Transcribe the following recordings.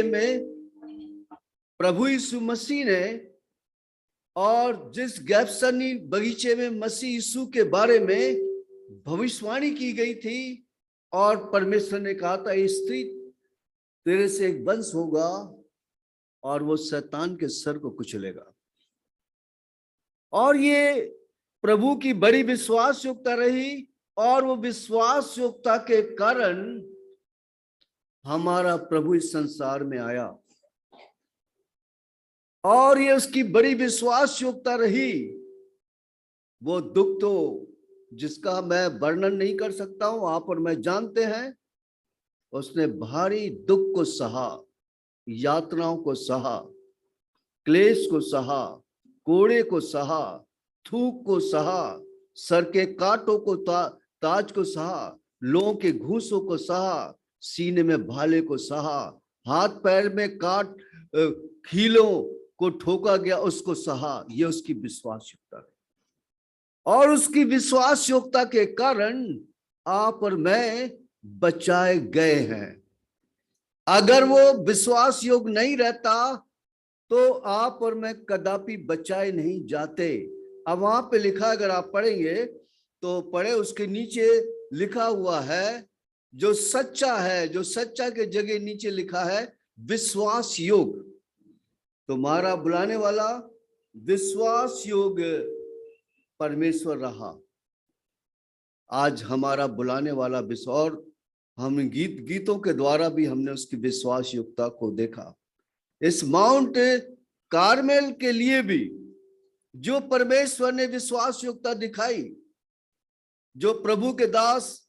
में प्रभु यीशु मसीह ने और जिस गेत्सेमनी बगीचे में मसीह यीशु के बारे में भविष्यवाणी की गई थी और परमेश्वर ने कहा था, स्त्री तेरे से एक वंश होगा और वो शैतान के सर को कुचलेगा। और ये प्रभु की बड़ी विश्वास योग्यता रही और वो विश्वास योग्यता के कारण हमारा प्रभु इस संसार में आया और ये उसकी बड़ी विश्वास योग्यता रही। वो दुख तो जिसका मैं वर्णन नहीं कर सकता हूं, आप और मैं जानते हैं। उसने भारी दुख को सहा, यातनाओं को सहा, क्लेश को सहा, कोड़े को सहा, थूक को सहा, सर के कांटों को ताज को सहा, लोगों के घूसों को सहा, सीने में भाले को सहा, हाथ पैर में काट खीलों को ठोका गया उसको सहा। ये उसकी विश्वास योग्यता है और उसकी विश्वास योग्यता के कारण आप और मैं बचाए गए हैं। अगर वो विश्वास योग्य नहीं रहता तो आप और मैं कदापि बचाए नहीं जाते। अब वहां पे लिखा, अगर आप पढ़ेंगे तो पढ़े, उसके नीचे लिखा हुआ है जो सच्चा है, जो सच्चा के जगह नीचे लिखा है विश्वास योग्य। तुम्हारा बुलाने वाला विश्वास योग्य परमेश्वर रहा। आज हमारा बुलाने वाला विश्वास, और हम गीतों के द्वारा भी हमने उसकी विश्वास योग्यता को देखा। इस माउंट कार्मेल के लिए भी जो परमेश्वर ने विश्वास योग्यता दिखाई, जो प्रभु के दास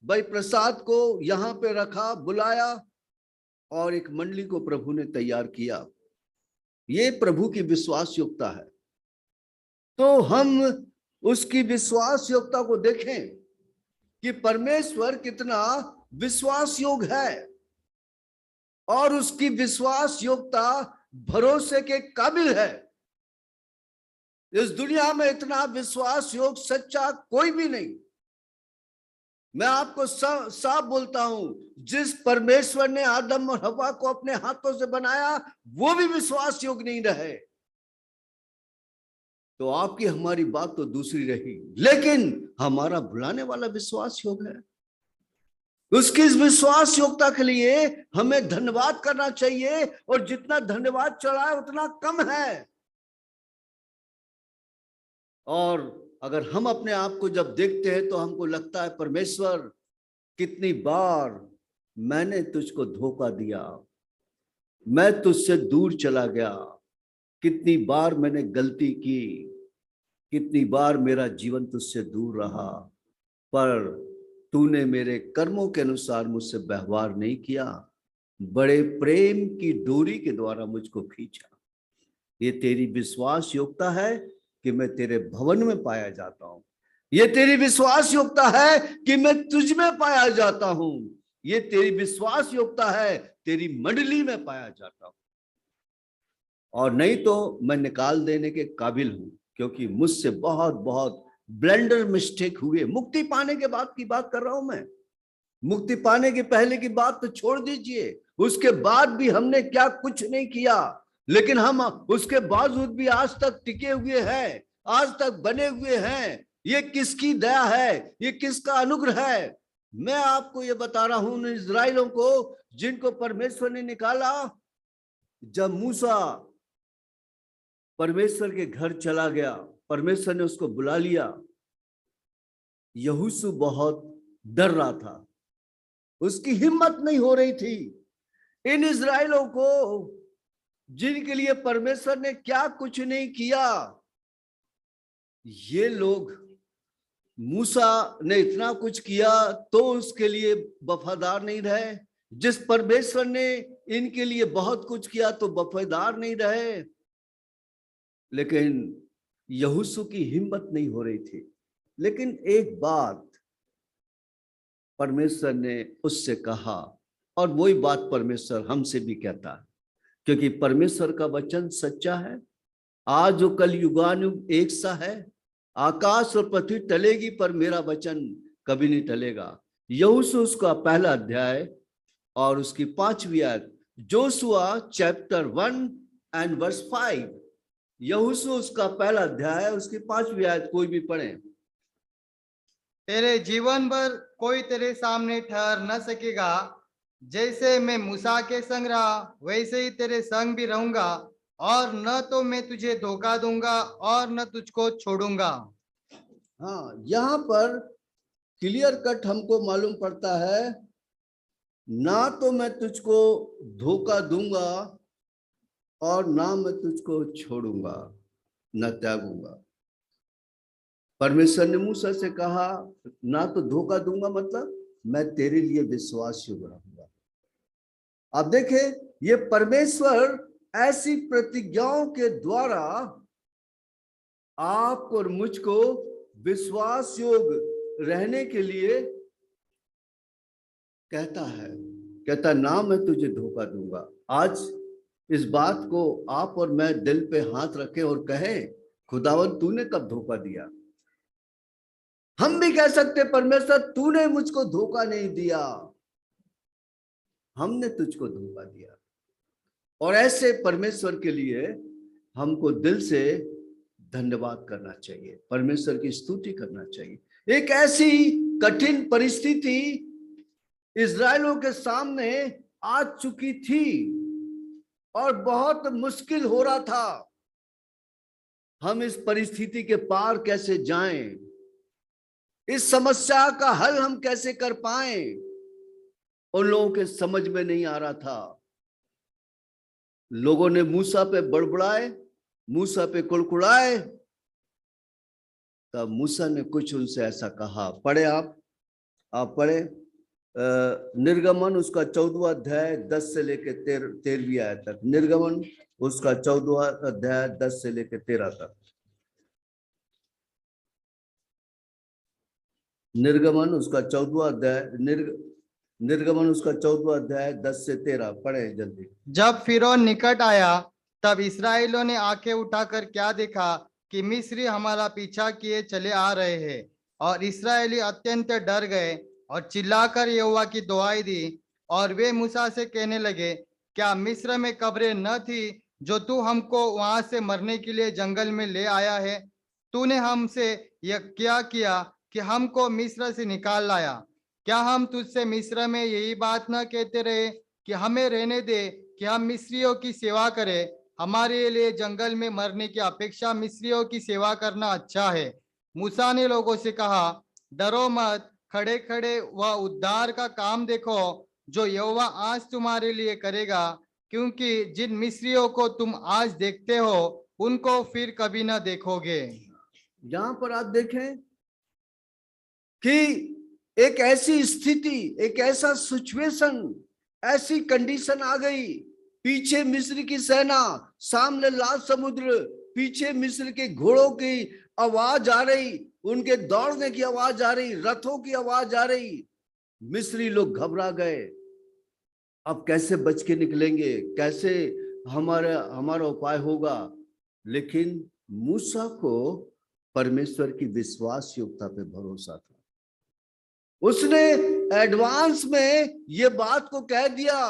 भाई प्रसाद को यहां पे रखा, बुलाया और एक मंडली को प्रभु ने तैयार किया, ये प्रभु की विश्वास योग्यता है। तो हम उसकी विश्वास योग्यता को देखें कि परमेश्वर कितना विश्वास योग्य है और उसकी विश्वास योग्यता भरोसे के काबिल है। इस दुनिया में इतना विश्वास योग्य सच्चा कोई भी नहीं। मैं आपको साफ बोलता हूं, जिस परमेश्वर ने आदम और हवा को अपने हाथों से बनाया वो भी विश्वास योग्य नहीं रहे। तो आपकी हमारी बात तो दूसरी रही, लेकिन हमारा बुलाने वाला विश्वास योग्य है। उसकी इस विश्वास योग्यता के लिए हमें धन्यवाद करना चाहिए और जितना धन्यवाद चढ़ाए उतना कम है। और अगर हम अपने आप को जब देखते हैं तो हमको लगता है, परमेश्वर कितनी बार मैंने तुझको धोखा दिया, मैं तुझसे दूर चला गया, कितनी बार मैंने गलती की, कितनी बार मेरा जीवन तुझसे दूर रहा, पर तूने मेरे कर्मों के अनुसार मुझसे व्यवहार नहीं किया, बड़े प्रेम की डोरी के द्वारा मुझको खींचा। ये तेरी विश्वास योग्यता है कि मैं तेरे भवन में पाया जाता हूं। ये तेरी विश्वास योग्यता है कि मैं तुझ में पाया जाता हूं। ये तेरी विश्वास योग्यता है तेरी मंडली में पाया जाता हूं। और नहीं तो मैं निकाल देने के काबिल हूं, क्योंकि मुझसे बहुत बहुत ब्लेंडर मिस्टेक हुए। मुक्ति पाने के बाद की बात कर रहा हूं मैं। मुक्ति पाने के पहले की बात तो छोड़ दीजिए, उसके बाद भी हमने क्या कुछ नहीं किया, लेकिन हम उसके बावजूद भी आज तक टिके हुए हैं, आज तक बने हुए हैं। ये किसकी दया है, ये किसका अनुग्रह है? मैं आपको ये बता रहा हूं, उन इस्राएलियों को जिनको परमेश्वर ने निकाला। जब मूसा परमेश्वर के घर चला गया, परमेश्वर ने उसको बुला लिया, यहोशू बहुत डर रहा था, उसकी हिम्मत नहीं हो रही थी। इन इस्राएलियों को जिनके लिए परमेश्वर ने क्या कुछ नहीं किया, ये लोग, मूसा ने इतना कुछ किया तो उसके लिए वफादार नहीं रहे। जिस परमेश्वर ने इनके लिए बहुत कुछ किया तो वफादार नहीं रहे। लेकिन यहोशू की हिम्मत नहीं हो रही थी। लेकिन एक बात परमेश्वर ने उससे कहा, और वही बात परमेश्वर हमसे भी कहता है, क्योंकि परमेश्वर का वचन सच्चा है। आज जो कल युगानुयुग एक सा है। आकाश और पृथ्वी टलेगी पर मेरा वचन कभी नहीं टलेगा। यहोशू उसका पहला अध्याय और उसकी 5वीं आयत, जोशुआ चैप्टर 1 एंड वर्स 5। यहोशू उसका पहला अध्याय है, उसकी 5वीं आयत कोई भी पढ़े। तेरे जीवन भर कोई तेरे सामने ठहर न सकेगा। जैसे मैं मूसा के संग रहा वैसे ही तेरे संग भी रहूंगा, और न तो मैं तुझे धोखा दूंगा और न तुझको छोड़ूंगा। हाँ, यहाँ पर क्लियर कट हमको मालूम पड़ता है, ना तो मैं तुझको धोखा दूंगा और ना मैं तुझको छोड़ूंगा, न त्यागूंगा। परमेश्वर ने मूसा से कहा, ना तो धोखा दूंगा मतलब मैं तेरे लिए विश्वास योग्य रहूंगा। आप देखें, ये परमेश्वर ऐसी प्रतिज्ञाओं के द्वारा आप और मुझको विश्वास योग्य रहने के लिए कहता है। कहता, ना मैं तुझे धोखा दूंगा। आज इस बात को आप और मैं दिल पे हाथ रखें और कहें, खुदावन तूने कब धोखा दिया। हम भी कह सकते, परमेश्वर तूने मुझको धोखा नहीं दिया, हमने तुझको धोखा दिया। और ऐसे परमेश्वर के लिए हमको दिल से धन्यवाद करना चाहिए, परमेश्वर की स्तुति करना चाहिए। एक ऐसी कठिन परिस्थिति इजरायलों के सामने आ चुकी थी और बहुत मुश्किल हो रहा था, हम इस परिस्थिति के पार कैसे जाएं, इस समस्या का हल हम कैसे कर पाएं, उन लोगों के समझ में नहीं आ रहा था। लोगों ने मूसा पे बड़बड़ाए, मूसा पे कुड़कुड़ाए, तब मूसा ने कुछ उनसे ऐसा कहा। पढ़े आप पढ़े निर्गमन उसका 14वां अध्याय 10 से लेकर 13वीं आयत तक। निर्गमन उसका 14वां अध्याय 10 से लेकर 13 तक। निर्गमन उसका 14वां अध्याय निर्गमन उसका 14वां अध्याय 10 से 13 पढ़े जल्दी। जब फिरौन निकट आया तब इसराइलियों ने आंखें उठाकर क्या देखा कि मिस्री हमारा पीछा किए चले आ रहे हैं। और इसराइली अत्यंत डर गए और चिल्लाकर यहोवा की दुहाई दी। और वे मूसा से कहने लगे, क्या मिस्र में कब्रें न थी जो तू हमको वहां से मरने के लिए जंगल में ले आया है। तूने हमसे यह क्या किया कि हमको मिस्र से निकाल लाया। क्या हम तुझसे मिस्र में यही बात न कहते रहे कि हमें रहने दे कि हम मिस्रियों की सेवा करें। हमारे लिए जंगल में मरने की अपेक्षा मिस्रियों की सेवा करना अच्छा है। मूसा ने लोगों से कहा, डरो मत, खड़े खड़े वह उद्धार का काम देखो जो यहोवा आज तुम्हारे लिए करेगा, क्योंकि जिन मिस्रियों को तुम आज देखते हो उनको फिर कभी न देखोगे। यहां पर आप देखें कि एक ऐसी स्थिति, एक ऐसा सिचुएशन, ऐसी कंडीशन आ गई, पीछे मिस्र की सेना, सामने लाल समुद्र, पीछे मिस्र के घोड़ों की आवाज आ रही, उनके दौड़ने की आवाज आ रही, रथों की आवाज आ रही। मिस्री लोग घबरा गए, अब कैसे बच के निकलेंगे, कैसे हमारा उपाय होगा। लेकिन मूसा को परमेश्वर की विश्वास योग्यता पे भरोसा था। उसने एडवांस में ये बात को कह दिया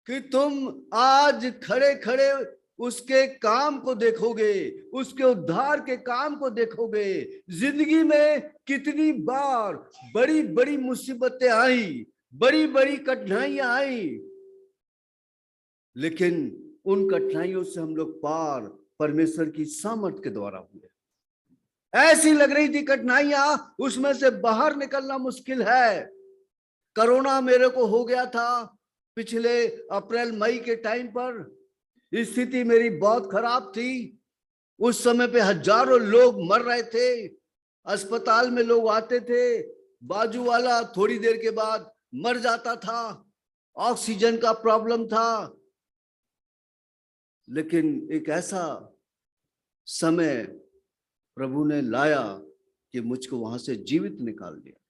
कि तुम आज खड़े खड़े उसके काम को देखोगे, उसके उद्धार के काम को देखोगे। जिंदगी में कितनी बार बड़ी बड़ी मुसीबतें आई, बड़ी बड़ी कठिनाइयां आई, लेकिन उन कठिनाइयों से हम लोग पार परमेश्वर की सामर्थ के द्वारा हुए। ऐसी लग रही थी कठिनाइयां, उसमें से बाहर निकलना मुश्किल है। कोरोना मेरे को हो गया था पिछले अप्रैल मई के टाइम पर, स्थिति मेरी बहुत खराब थी। उस समय पे हजारों लोग मर रहे थे, अस्पताल में लोग आते थे, बाजू वाला थोड़ी देर के बाद मर जाता था, ऑक्सीजन का प्रॉब्लम था। लेकिन एक ऐसा समय प्रभु ने लाया कि मुझको वहां से जीवित निकाल दिया।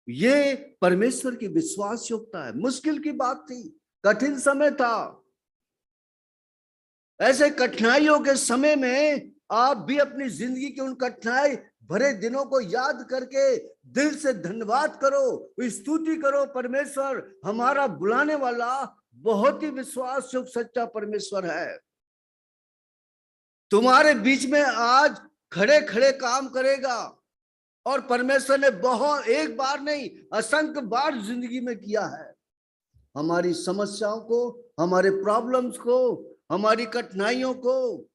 ये परमेश्वर की विश्वास योग्यता है। मुश्किल की बात थी, कठिन समय था। ऐसे कठिनाइयों के समय में आप भी अपनी जिंदगी के उन कठिनाई भरे दिनों को याद करके दिल से धन्यवाद करो, स्तुति करो, परमेश्वर हमारा बुलाने वाला बहुत ही विश्वास योग्य सच्चा परमेश्वर है। तुम्हारे बीच में आज खड़े खड़े काम करेगा, और परमेश्वर ने बहुत, एक बार नहीं, असंख्य बार जिंदगी में किया है। हमारी समस्याओं को, हमारे प्रॉब्लम्स को, हमारी कठिनाइयों को,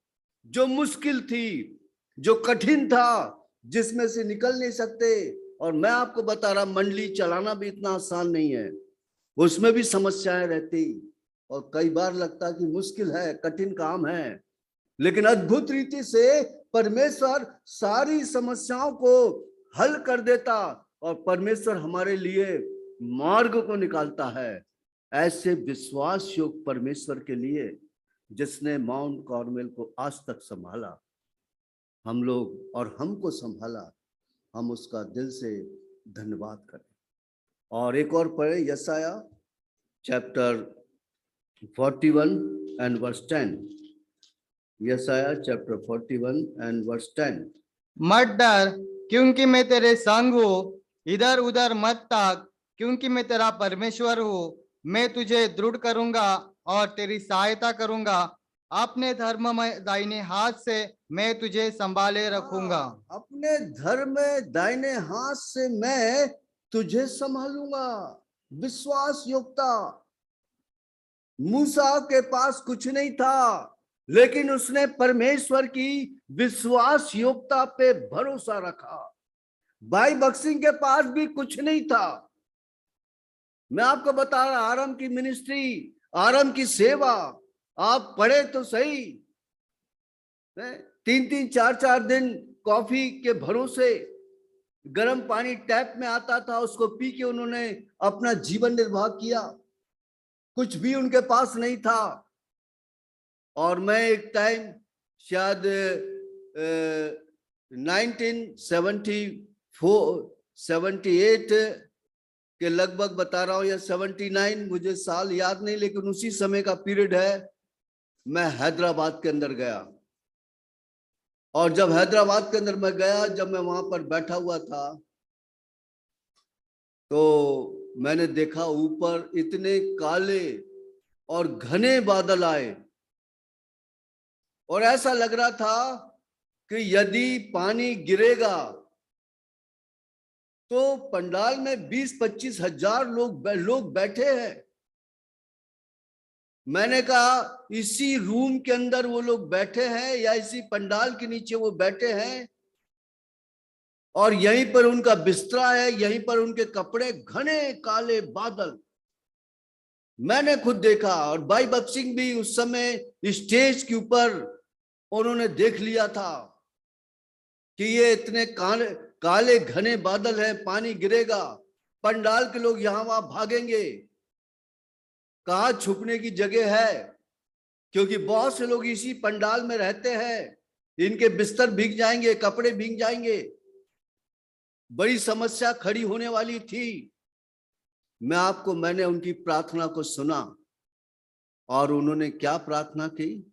जो मुश्किल थी, जो कठिन था, जिसमें से निकल नहीं सकते। और मैं आपको बता रहा, मंडली चलाना भी इतना आसान नहीं है, उसमें भी समस्याएं रहती, और कई बार लगता कि मुश्किल है, कठिन काम है, लेकिन अद्भुत रीति से परमेश्वर सारी समस्याओं को हल कर देता, और परमेश्वर हमारे लिए मार्ग को निकालता है। ऐसे विश्वास योग्य परमेश्वर के लिए, जिसने माउंट कार्मेल को आज तक संभाला, हम लोग और हमको संभाला, हम उसका दिल से धन्यवाद करें। और एक और पढ़े, यशाया चैप्टर 41 एंड वर्स 10। यशाया चैप्टर 41 एंड वर्स 10। मत डर, क्योंकि मैं तेरे संग हूँ, इधर उधर मत ताक, क्योंकि मैं तेरा परमेश्वर हूँ। मैं तुझे दृढ़ करूंगा और तेरी सहायता करूंगा, अपने धर्ममय दाहिने हाथ से मैं तुझे संभाले रखूंगा। अपने धर्म में दाहिने हाथ से मैं तुझे संभालूंगा। विश्वास योग्यता। मूसा के पास कुछ नहीं था, लेकिन उसने परमेश्वर की विश्वास योग्यता पे भरोसा रखा। भाई बक्सिंग के पास भी कुछ नहीं था। मैं आपको बता रहा, आरंभ की मिनिस्ट्री, आरंभ की सेवा, आप पढ़े तो सही, 3-3, 4-4 दिन कॉफी के भरोसे, गर्म पानी टैप में आता था, उसको पी के उन्होंने अपना जीवन निर्वाह किया। कुछ भी उनके पास नहीं था। और मैं एक टाइम शायद 1978 के लगभग बता रहा हूं, या 79, मुझे साल याद नहीं, लेकिन उसी समय का पीरियड है। मैं हैदराबाद के अंदर गया, और जब हैदराबाद के अंदर मैं गया, जब मैं वहां पर बैठा हुआ था, तो मैंने देखा ऊपर इतने काले और घने बादल आए, और ऐसा लग रहा था कि यदि पानी गिरेगा तो पंडाल में 20-25 हजार लोग बैठे हैं। मैंने कहा, इसी रूम के अंदर वो लोग बैठे हैं, या इसी पंडाल के नीचे वो बैठे हैं, और यहीं पर उनका बिस्तरा है, यहीं पर उनके कपड़े, घने काले बादल। मैंने खुद देखा। और भाई बक्सिंग भी उस समय स्टेज के ऊपर उन्होंने देख लिया था कि ये इतने काले घने बादल है, पानी गिरेगा, पंडाल के लोग यहां वहां भागेंगे, कहां छुपने की जगह है, क्योंकि बहुत से लोग इसी पंडाल में रहते हैं, इनके बिस्तर भीग जाएंगे, कपड़े भीग जाएंगे। बड़ी समस्या खड़ी होने वाली थी। मैंने उनकी प्रार्थना को सुना, और उन्होंने क्या प्रार्थना की।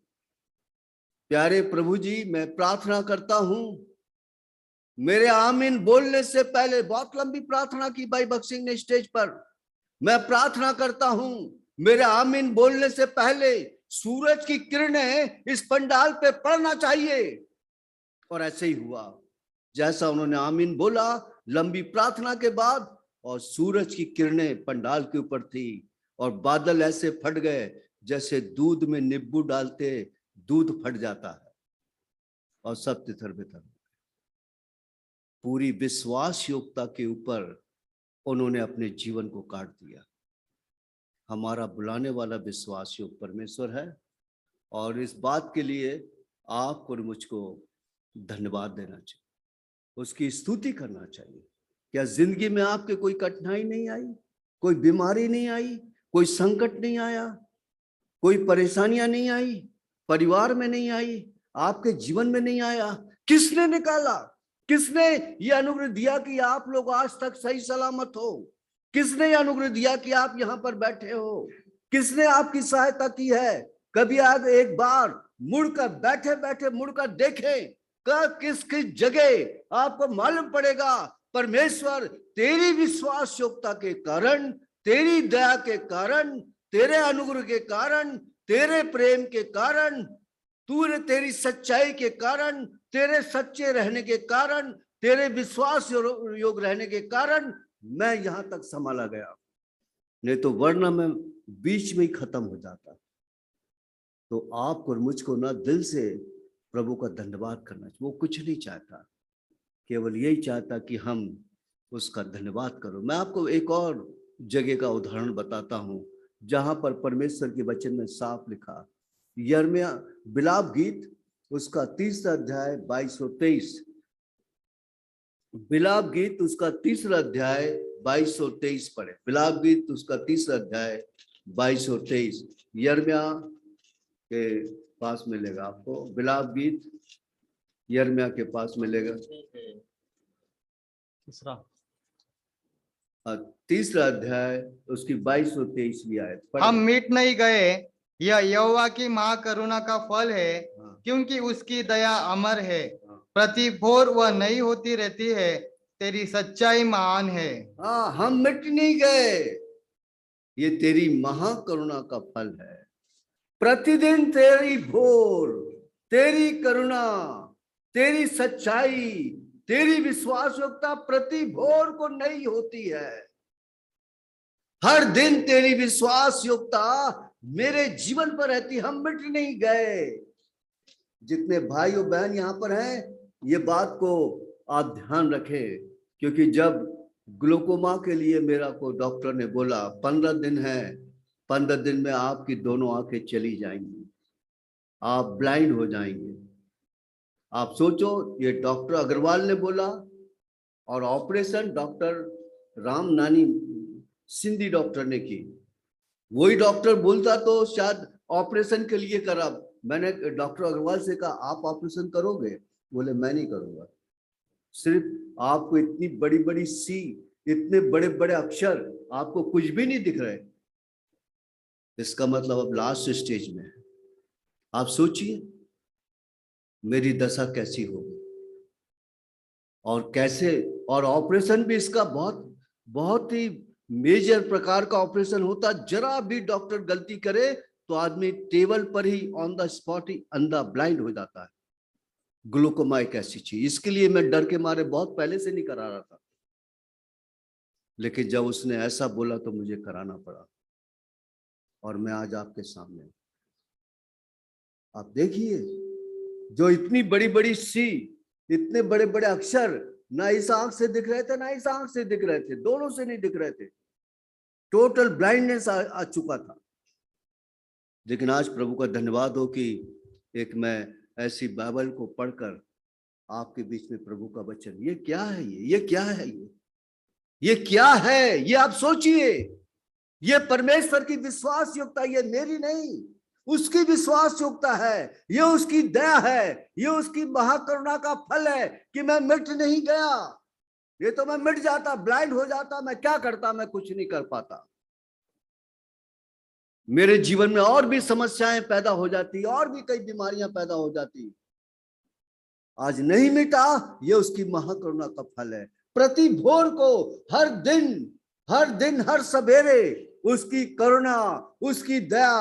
प्यारे प्रभु जी, मैं प्रार्थना करता हूं, मेरे आमीन बोलने से पहले, बहुत लंबी प्रार्थना की भाई बक्सिंग ने स्टेज पर। मैं प्रार्थना करता हूं, मेरे आमीन बोलने से पहले सूरज की किरणें इस पंडाल पे पड़ना चाहिए। और ऐसे ही हुआ, जैसा उन्होंने आमीन बोला, लंबी प्रार्थना के बाद, और सूरज की किरणें पंडाल के ऊपर थी, और बादल ऐसे फट गए जैसे दूध में नींबू डालते दूध फट जाता है, और सब तितर-बितर। पूरी विश्वास योग्यता के ऊपर उन्होंने अपने जीवन को काट दिया। हमारा बुलाने वाला विश्वास योग्य परमेश्वर है, और इस बात के लिए आपको और मुझको धन्यवाद देना चाहिए, उसकी स्तुति करना चाहिए। क्या जिंदगी में आपके कोई कठिनाई नहीं आई, कोई बीमारी नहीं आई, कोई संकट नहीं आया, कोई परेशानियां नहीं आई, परिवार में नहीं आई, आपके जीवन में नहीं आया? किसने निकाला? किसने ये अनुग्रह दिया कि आप लोग आज तक सही सलामत हो? किसने ये अनुग्रह दिया कि आप यहाँ पर बैठे हो? किसने आपकी सहायता की है? कभी आज एक बार मुड़कर, बैठे बैठे मुड़कर देखें, किस किस जगह आपको मालूम पड़ेगा परमेश्वर तेरी विश्वास योग्यता के कारण, तेरी दया के कारण, तेरे अनुग्रह के कारण, तेरे प्रेम के कारण, तेरी सच्चाई के कारण, तेरे सच्चे रहने के कारण, तेरे विश्वास योग रहने के कारण मैं यहां तक संभाला गया, नहीं तो वरना मैं बीच में ही खत्म हो जाता। तो आपको और मुझको ना दिल से प्रभु का धन्यवाद करना चाहिए। वो कुछ नहीं चाहता, केवल यही चाहता कि हम उसका धन्यवाद करो। मैं आपको एक और जगह का उदाहरण बताता हूं जहां पर परमेश्वर के वचन में साफ लिखा, यिर्मयाह बिलाप गीत उसका 3 अध्याय 22 और 23। बिलाप गीत उसका 3 अध्याय 22 और 23 पढ़े। बिलाप गीत उसका 3 अध्याय 22 और 23 यिर्मयाह के पास मिलेगा आपको। बिलाप गीत यिर्मयाह के पास मिलेगा। 3 अध्याय उसकी 22 और 23वीं आयत पढ़े। हम मिट नहीं गए, यह यहोवा की महाकरुणा का फल है, क्योंकि उसकी दया अमर है, प्रति भोर वह नई होती रहती है, तेरी सच्चाई महान है। हाँ, हम मिट नहीं गए, ये तेरी महाकरुणा का फल है। प्रतिदिन तेरी भोर, तेरी करुणा, तेरी सच्चाई, तेरी विश्वासयोग्यता प्रति भोर को नई होती है। हर दिन तेरी विश्वासयोग्यता मेरे जीवन पर रहती। हम मिट नहीं गए। जितने भाई और बहन यहाँ पर हैं, ये बात को आप ध्यान रखें, क्योंकि जब ग्लूकोमा के लिए मेरा को डॉक्टर ने बोला 15 दिन है, 15 दिन में आपकी दोनों आंखें चली जाएंगी, आप ब्लाइंड हो जाएंगे। आप सोचो, ये डॉक्टर अग्रवाल ने बोला, और ऑपरेशन डॉक्टर राम नानी सिंधी डॉक्टर ने की। वही डॉक्टर बोलता तो शायद ऑपरेशन के लिए करा। मैंने डॉक्टर अग्रवाल से कहा, आप ऑपरेशन करोगे? बोले मैं नहीं करूंगा। सिर्फ आपको इतनी बड़ी बड़ी सी, इतने बड़े बड़े अक्षर, आपको कुछ भी नहीं दिख रहे, इसका मतलब अब लास्ट स्टेज में है। आप सोचिए मेरी दशा कैसी होगी और कैसे। और ऑपरेशन भी इसका बहुत ही मेजर प्रकार का ऑपरेशन होता। जरा भी डॉक्टर गलती करे तो आदमी टेबल पर ही ऑन द स्पॉट ही अंधा ब्लाइंड हो जाता है। ग्लूकोमा एक ऐसी चीज, इसके लिए मैं डर के मारे बहुत पहले से नहीं करा रहा था, लेकिन जब उसने ऐसा बोला तो मुझे कराना पड़ा, और मैं आज आपके सामने। आप देखिए, जो इतनी बड़ी बड़ी सी, इतने बड़े बड़े अक्षर ना इस आंख से दिख रहे थे ना इस आंख से दिख रहे थे, दोनों से नहीं दिख रहे थे, टोटल ब्लाइंडनेस आ चुका था। लेकिन आज प्रभु का धन्यवाद हो कि एक मैं ऐसी बाइबल को पढ़कर आपके बीच में प्रभु का वचन, ये क्या है, ये क्या है, ये क्या है, ये आप सोचिए। ये परमेश्वर की विश्वास योग्यता, ये मेरी नहीं, उसकी विश्वास योग्यता है, ये उसकी दया है, ये उसकी महाकरुणा का फल है कि मैं मिट नहीं गया। ये तो मैं मिट जाता, ब्लाइंड हो जाता, मैं क्या करता, मैं कुछ नहीं कर पाता। मेरे जीवन में और भी समस्याएं पैदा हो जाती, और भी कई बीमारियां पैदा हो जाती। आज नहीं मिटा, ये उसकी महाकरुणा का फल है। प्रति भोर को, हर दिन हर सवेरे उसकी करुणा, उसकी दया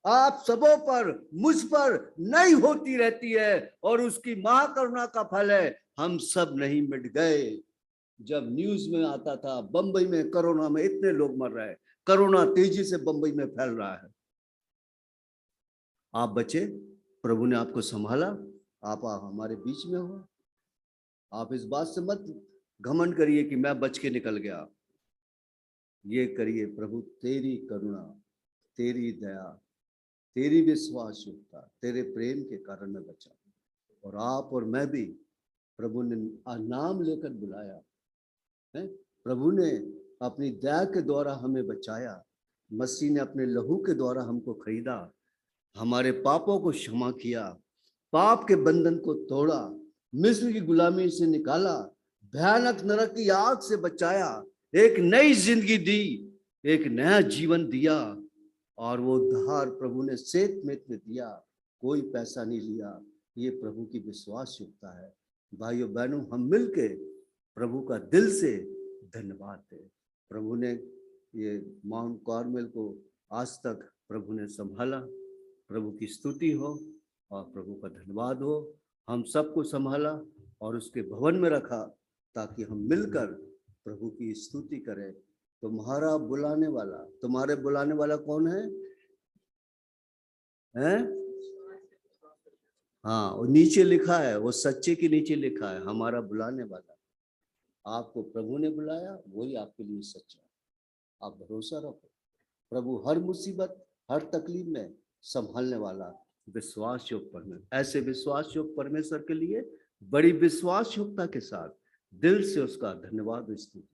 आप सबों पर, मुझ पर नई होती रहती है, और उसकी महाकरुणा का फल है हम सब नहीं मिट गए। जब न्यूज में आता था बंबई में कोरोना में इतने लोग मर रहे हैं, कोरोना तेजी से बंबई में फैल रहा है, आप बचे, प्रभु ने आपको संभाला, आप हमारे बीच में हो। आप इस बात से मत घमंड करिए कि मैं बच के निकल गया। ये करिए, प्रभु तेरी करुणा, तेरी दया, तेरी विश्वास योग्यता, तेरे प्रेम के कारण मैं बचा। और आप और मैं भी प्रभु ने नाम लेकर बुलाया है, प्रभु ने अपनी दया के द्वारा हमें बचाया, मसीह ने अपने लहू के द्वारा हमको खरीदा, हमारे पापों को क्षमा किया, पाप के बंधन को तोड़ा, मिस्र की गुलामी से निकाला, भयानक नरक की आग से बचाया, एक नई जिंदगी दी, एक नया जीवन दिया। और वो उद्धार प्रभु ने सेत में दिया, कोई पैसा नहीं लिया। ये प्रभु की विश्वास योग्यता है। भाइयों बहनों, हम मिलके प्रभु का दिल से धन्यवाद दें। प्रभु ने ये माउंट कार्मेल को आज तक प्रभु ने संभाला। प्रभु की स्तुति हो और प्रभु का धन्यवाद हो। हम सबको संभाला और उसके भवन में रखा ताकि हम मिलकर प्रभु की स्तुति करें। तुम्हारा बुलाने वाला, तुम्हारे बुलाने वाला कौन है? हैं? हाँ, वो नीचे लिखा है, वो सच्चे के नीचे लिखा है हमारा बुलाने वाला। आपको प्रभु ने बुलाया, वही आपके लिए सच्चा है। आप भरोसा रखो। प्रभु हर मुसीबत, हर तकलीफ में संभालने वाला विश्वास योग परमेश्वर। ऐसे विश्वास योग परमेश्वर के लिए बड़ी विश्वास योग्यता के साथ दिल से उसका धन्यवाद स्तुति